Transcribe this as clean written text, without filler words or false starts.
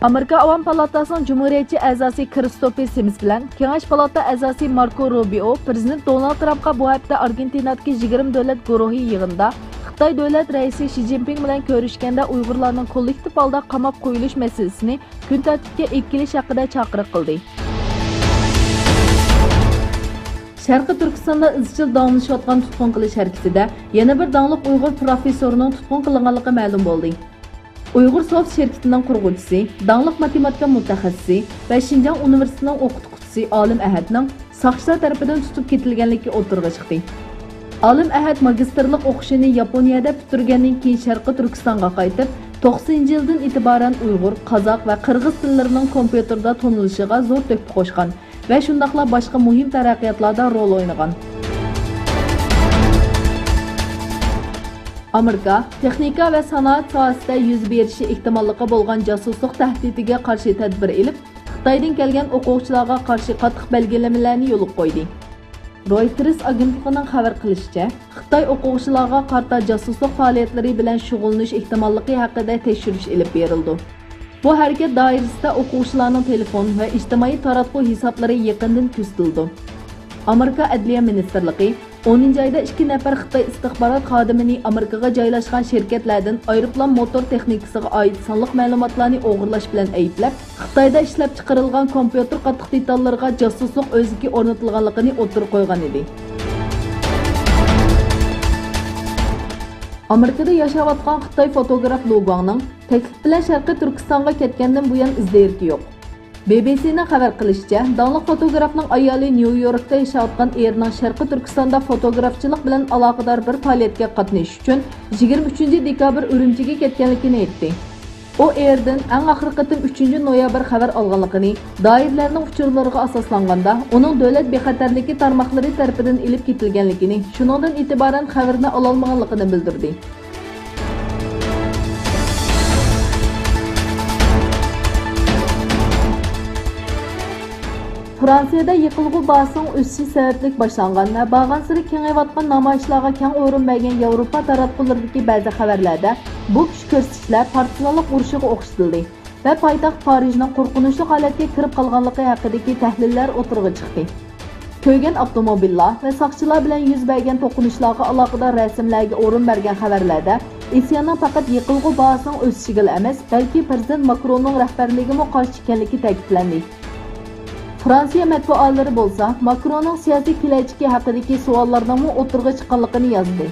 Amerika Avam Palatasining Cumhuriyetçi a'zosi Kristofer Sims bilan Kengash palata a'zosi Marco Rubio Prezident Donald Trumpga bu hafta Argentinadagi 20 davlat guruhi yig'inida Xitoy davlat raisi Xi Jinping bilan ko'rishganda Uyg'urlarning kollektiv holda qamab qo'yilish masalasini kun tartibiga olib kelish haqida chaqiriq qildi. Sharqiy Turkistonda izchil davomlashayotgan tutqun qilish harakatida yana bir danglik Uyg'ur professorining tutqun qilinganligi ma'lum bo'ldi. Uyg'ur Soft şirketining qurg'uvchisi, danglik matematika mutaxassisi va Xinjiang universitetining o'qituvchisi Olim Ahadning soqchilar tomonidan tutib ketilganligi o'tirg'a chiqdi. Olim Ahad magistrlik o'qishini Yaponiyada bitirgandan keyin Sharqiy Turkistonga qaytib, 90-yildan e'tiboran Uyg'ur, Qozoq va Qirg'iz tillarining kompyuterda to'nilishiga zo'r to'p qo'shgan va shundaqla boshqa muhim taraqqiyotlarda rol o'ynagan. Amerika, texnika va sanoat sohasida yuz berishi ehtimolligi bo'lgan josuslik tahdidiga qarshi tadbir olib, Xitoydan kelgan o'quvchilarga qarshi qattiq belgilamalarni yo'l qo'ydi. Reuters agentligining xabar qilishicha, Xitoy o'quvchilarga qarta josuslik faoliyatlari bilan shug'ullanish ehtimolligi haqida tekshirish olib berildi. Bu harakat doirasida o'quvchilarning telefon va ijtimoiy taratquv hisoblari yaqindan kuzatildi. Amerika Adliya ministrligi 10-oyda 2 nafar Xitoy istixborot xodimini Amerikaga joylashgan shirkatlardan aeroplan motor texnikasiga oid sonliq ma'lumotlarni o'g'irlash bilan ayblab, Xitoyda ishlab chiqarilgan kompyuter qattiq detallarga josuslik o'ziga o'rnatilganligini o'tirib qo'ygan edi. Amerikada yashayotgan Xitoy fotograf Lu Guangning taklif bilan Sharqiy Turkistonga ketgandan buyon izlayirki yo'q. BBC'ning xabar qilishicha, danglik fotografning ayoli New Yorkda yashayotgan erining Sharqiy Turkistonda fotografchilik bilan aloqador bir faoliyatga qatnashish uchun 23-dekabr Urumchiga ketganligini aytdi. U erdan eng oxirgi qatim 3-noyabr xabar olganligini, doirlarning uchurlariga asoslanganda uning davlat bexatarligi tarmoqlari tomonidan ilib ketilganligini, shuningdan e'tiboran xabarni ola olmaganligini bildirdi. Fransiyada yiqilg'i bahsining o'sishi sababli boshlangan va bag'ansiri kengayotgan namoyishlarga keng o'rin bergan Yevropa taratqullaridagi ba'zi xabarlarda bu kuch ko'rsatishlar partizanlik urushiga o'xshatildi va poytaxt Parijning qo'rqinchli holatga kirib qolganligi haqidagi tahlillar o'tirg'i chiqdi. To'ygan avtomobillar va soqchilar bilan yuz bergan to'qinishlarga aloqador rasmlarga o'rin bergan xabarlarda isyanning faqat yiqilg'i bahsining o'sishiga emas, balki prezident Makronning rahbarligiga qarshi ekanligi ta'kidlandi. Fransiya matbuotlari bo'lsa, Makronning siyosiy kelajagi haqidagi savollarning o'tirg'i chiqqanligini yozdi.